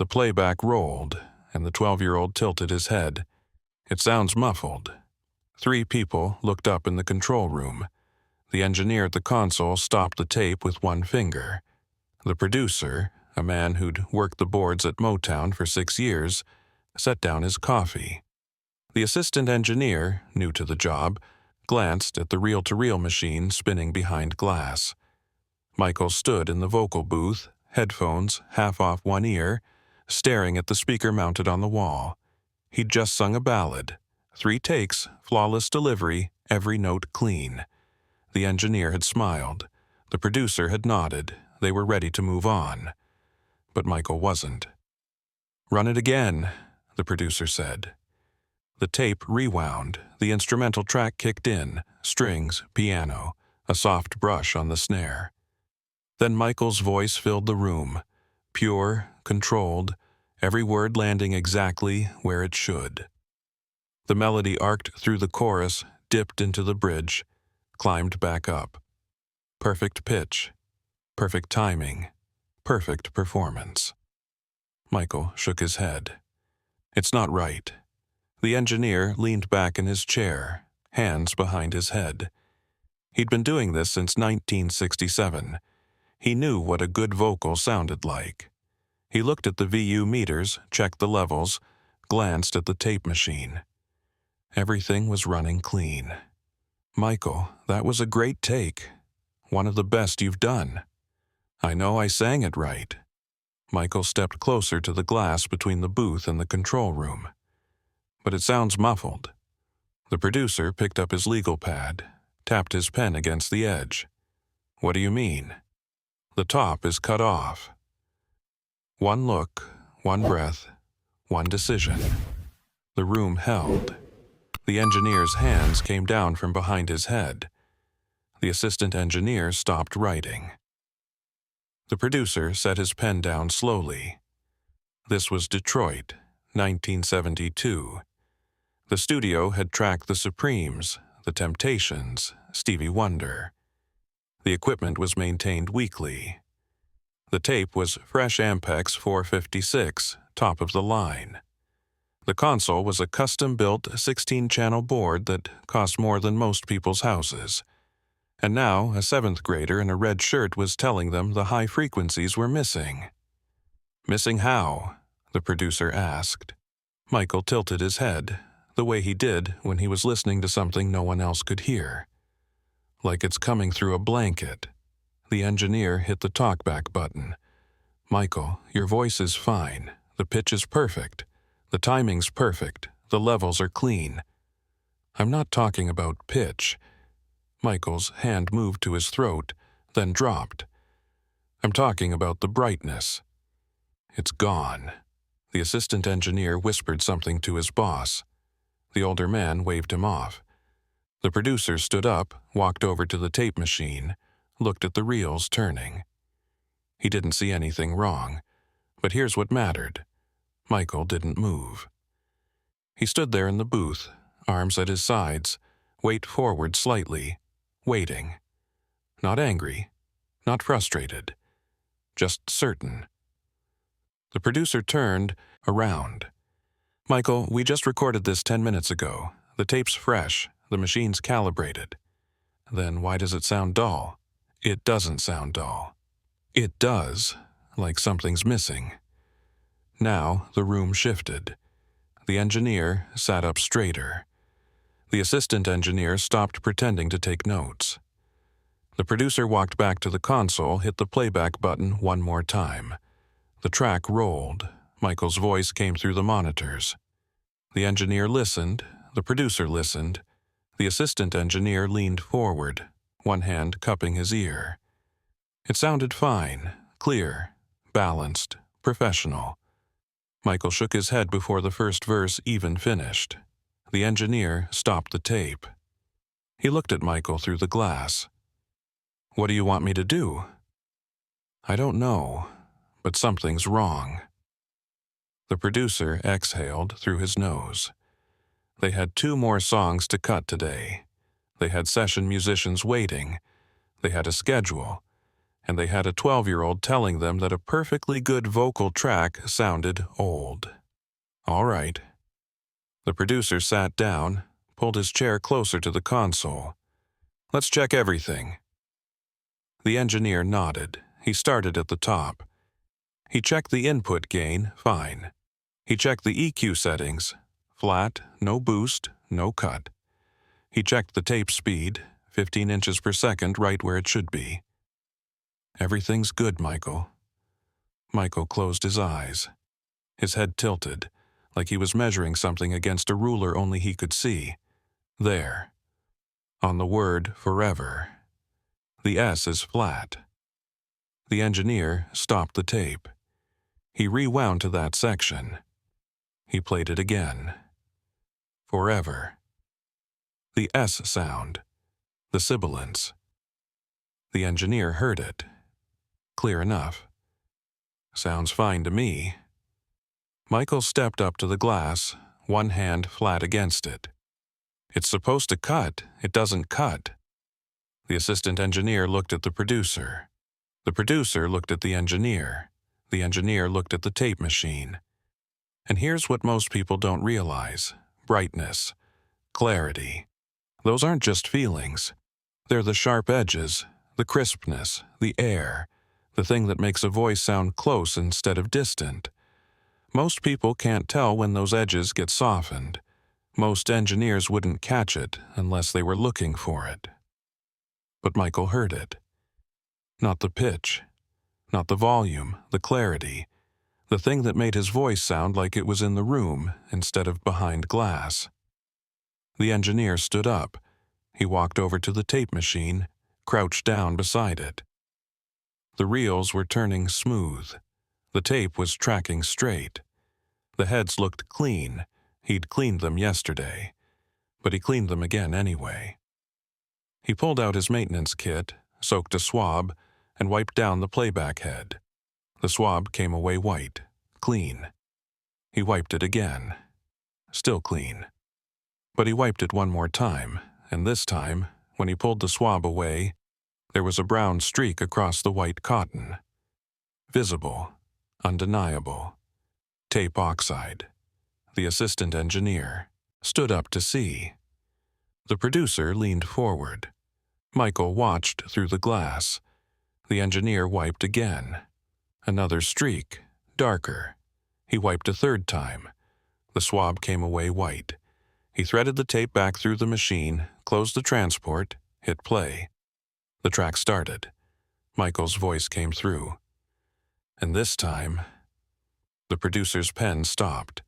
The playback rolled, and the 12-year-old tilted his head. It sounds muffled. 3 people looked up in the control room. The engineer at the console stopped the tape with one finger. The producer, a man who'd worked the boards at Motown for 6 years, set down his coffee. The assistant engineer, new to the job, glanced at the reel-to-reel machine spinning behind glass. Michael stood in the vocal booth, headphones half off one ear, staring at the speaker mounted on the wall. He'd just sung a ballad. 3 takes, flawless delivery, every note clean. The engineer had smiled. The producer had nodded. They were ready to move on. But Michael wasn't. "Run it again," the producer said. The tape rewound. The instrumental track kicked in, strings, piano, a soft brush on the snare. Then Michael's voice filled the room, pure, controlled, every word landing exactly where it should. The melody arced through the chorus, dipped into the bridge, climbed back up. Perfect pitch, perfect timing, perfect performance. Michael shook his head. "It's not right." The engineer leaned back in his chair, hands behind his head. He'd been doing this since 1967. He knew what a good vocal sounded like. He looked at the VU meters, checked the levels, glanced at the tape machine. Everything was running clean. "Michael, that was a great take. One of the best you've done." "I know I sang it right." Michael stepped closer to the glass between the booth and the control room. "But it sounds muffled." The producer picked up his legal pad, tapped his pen against the edge. "What do you mean?" "The top is cut off." One look, one breath, one decision. The room held. The engineer's hands came down from behind his head. The assistant engineer stopped writing. The producer set his pen down slowly. This was Detroit, 1972. The studio had tracked the Supremes, the Temptations, Stevie Wonder. The equipment was maintained weekly. The tape was fresh Ampex 456, top of the line. The console was a custom-built 16-channel board that cost more than most people's houses. And now a 7th grader in a red shirt was telling them the high frequencies were missing. "Missing how?" the producer asked. Michael tilted his head, the way he did when he was listening to something no one else could hear. "Like it's coming through a blanket." The engineer hit the talkback button. "Michael, your voice is fine. The pitch is perfect. The timing's perfect. The levels are clean." "I'm not talking about pitch." Michael's hand moved to his throat, then dropped. "I'm talking about the brightness." "It's gone." The assistant engineer whispered something to his boss. The older man waved him off. The producer stood up, walked over to the tape machine, looked at the reels turning. He didn't see anything wrong, but here's what mattered. Michael didn't move. He stood there in the booth, arms at his sides, weight forward slightly, waiting. Not angry, not frustrated, just certain. The producer turned around. "Michael, we just recorded this 10 minutes ago. The tape's fresh, the machine's calibrated." "Then why does it sound dull?" "It doesn't sound dull." "It does, like something's missing." Now the room shifted. The engineer sat up straighter. The assistant engineer stopped pretending to take notes. The producer walked back to the console, hit the playback button one more time. The track rolled. Michael's voice came through the monitors. The engineer listened. The producer listened. The assistant engineer leaned forward, one hand cupping his ear. It sounded fine, clear, balanced, professional. Michael shook his head before the first verse even finished. The engineer stopped the tape. He looked at Michael through the glass. "What do you want me to do?" "I don't know, but something's wrong." The producer exhaled through his nose. They had 2 more songs to cut today. They had session musicians waiting. They had a schedule. and they had a 12-year-old telling them that a perfectly good vocal track sounded old. All right. The producer sat down, pulled his chair closer to the console. Let's check everything. The engineer nodded. He started at the top. He checked the input gain, fine. He checked the EQ settings, flat, no boost, no cut. He checked the tape speed, 15 inches per second, right where it should be. Everything's good, Michael. Michael closed his eyes. His head tilted, like he was measuring something against a ruler only he could see. There. On the word forever. The S is flat. The engineer stopped the tape. He rewound to that section. He played it again. Forever. The S sound. The sibilance. The engineer heard it. Clear enough. Sounds fine to me. Michael stepped up to the glass, one hand flat against it. It's supposed to cut. It doesn't cut. The assistant engineer looked at the producer. The producer looked at the engineer. The engineer looked at the tape machine. And here's what most people don't realize. Brightness. Clarity. Those aren't just feelings. They're the sharp edges, the crispness, the air, the thing that makes a voice sound close instead of distant. Most people can't tell when those edges get softened. Most engineers wouldn't catch it unless they were looking for it. But Michael heard it. Not the pitch, not the volume, the clarity, the thing that made his voice sound like it was in the room instead of behind glass. The engineer stood up. He walked over to the tape machine, crouched down beside it. The reels were turning smooth. The tape was tracking straight. The heads looked clean. He'd cleaned them yesterday, but he cleaned them again anyway. He pulled out his maintenance kit, soaked a swab, and wiped down the playback head. The swab came away white, clean. He wiped it again. Still clean. But he wiped it one more time, and this time, when he pulled the swab away, there was a brown streak across the white cotton. Visible, undeniable. Tape oxide. The assistant engineer stood up to see. The producer leaned forward. Michael watched through the glass. The engineer wiped again. Another streak, darker. He wiped a third time. The swab came away white. He threaded the tape back through the machine, closed the transport, hit play. The track started. Michael's voice came through. And this time, the producer's pen stopped.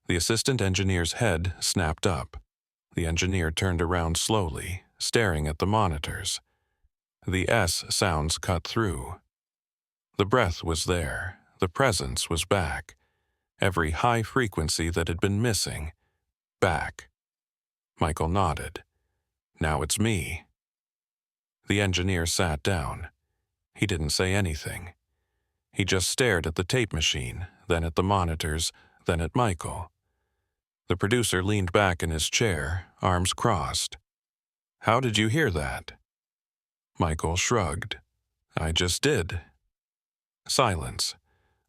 The assistant engineer's head snapped up. The engineer turned around slowly, staring at the monitors. The S sounds cut through. The breath was there. The presence was back. Every high frequency that had been missing, back. Michael nodded. Now it's me. The engineer sat down. He didn't say anything. He just stared at the tape machine, then at the monitors, then at Michael. The producer leaned back in his chair, arms crossed. How did you hear that? Michael shrugged. I just did. Silence.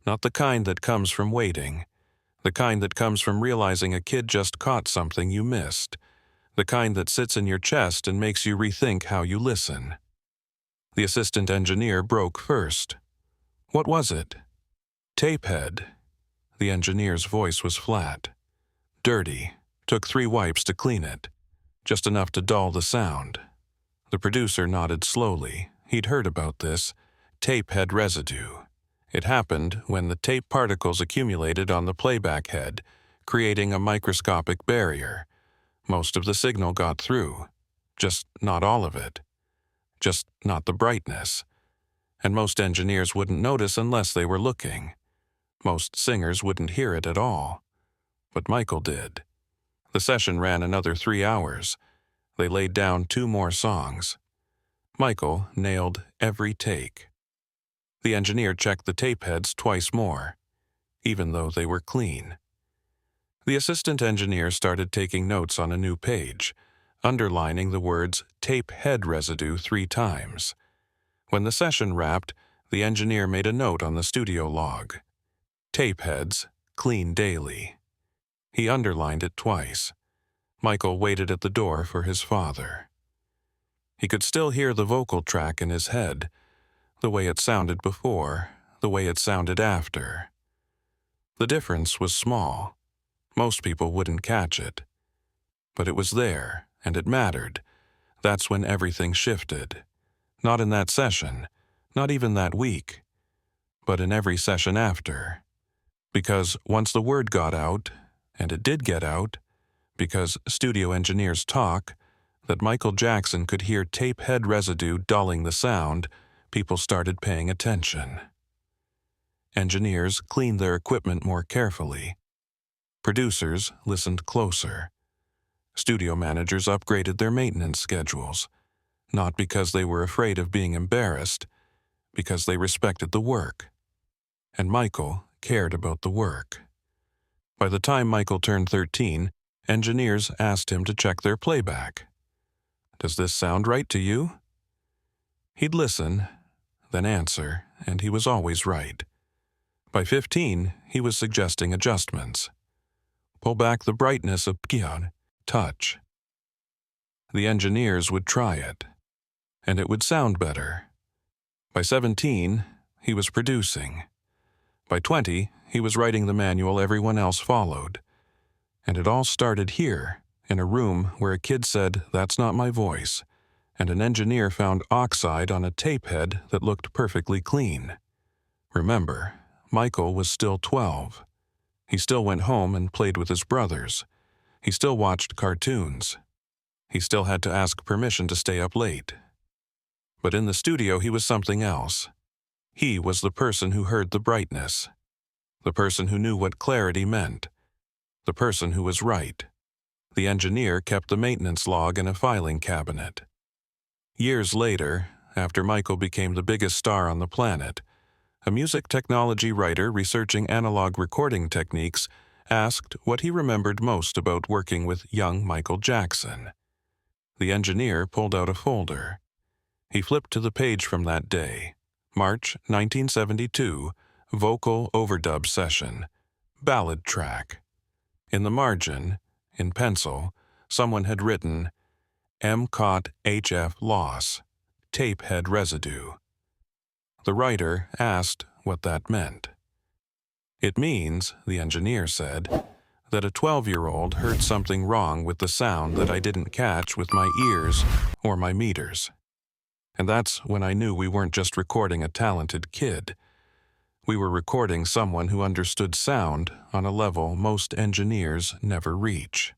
Not the kind that comes from waiting. The kind that comes from realizing a kid just caught something you missed. The kind that sits in your chest and makes you rethink how you listen. The assistant engineer broke first. What was it? Tape head. The engineer's voice was flat. Dirty. Took 3 wipes to clean it. Just enough to dull the sound. The producer nodded slowly. He'd heard about this. Tape head residue. It happened when the tape particles accumulated on the playback head, creating a microscopic barrier. Most of the signal got through. Just not all of it. Just not the brightness. And most engineers wouldn't notice unless they were looking. Most singers wouldn't hear it at all. But Michael did. The session ran another 3 hours. They laid down 2 more songs. Michael nailed every take. The engineer checked the tape heads twice more, even though they were clean. The assistant engineer started taking notes on a new page, underlining the words tape head residue 3 times. When the session wrapped, the engineer made a note on the studio log. Tape heads, clean daily. He underlined it twice. Michael waited at the door for his father. He could still hear the vocal track in his head, the way it sounded before, the way it sounded after. The difference was small. Most people wouldn't catch it. But it was there, and it mattered. That's when everything shifted. Not in that session, not even that week, but in every session after. Because once the word got out, and it did get out, because studio engineers talk, that Michael Jackson could hear tape head residue dulling the sound, people started paying attention. Engineers cleaned their equipment more carefully. Producers listened closer. Studio managers upgraded their maintenance schedules, not because they were afraid of being embarrassed, because they respected the work. And Michael cared about the work. By the time Michael turned 13, engineers asked him to check their playback. "Does this sound right to you?" He'd listen, then answer, and he was always right. By 15, he was suggesting adjustments. Pull back the brightness of touch. The engineers would try it, and it would sound better. By 17, he was producing. By 20, he was writing the manual everyone else followed. And it all started here, in a room where a kid said, "That's not my voice," and an engineer found oxide on a tape head that looked perfectly clean. Remember, Michael was still 12. He still went home and played with his brothers. He still watched cartoons. He still had to ask permission to stay up late. But in the studio, he was something else. He was the person who heard the brightness, the person who knew what clarity meant, the person who was right. The engineer kept the maintenance log in a filing cabinet. Years later, after Michael became the biggest star on the planet, a music technology writer researching analog recording techniques asked what he remembered most about working with young Michael Jackson. The engineer pulled out a folder. He flipped to the page from that day, March 1972, vocal overdub session, ballad track. In the margin, in pencil, someone had written, "MCOT HF loss, tape head residue." The writer asked what that meant. "It means," the engineer said, "that a 12-year-old heard something wrong with the sound that I didn't catch with my ears or my meters." And that's when I knew we weren't just recording a talented kid. We were recording someone who understood sound on a level most engineers never reach.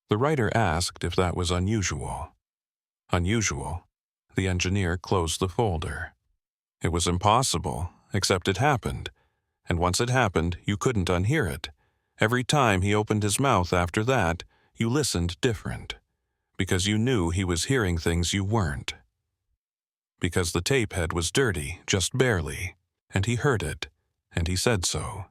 The writer asked if that was unusual. Unusual. The engineer closed the folder. It was impossible, except it happened. And once it happened, you couldn't unhear it. Every time he opened his mouth after that, you listened different. Because you knew he was hearing things you weren't. Because the tape head was dirty, just barely, and he heard it, and he said so.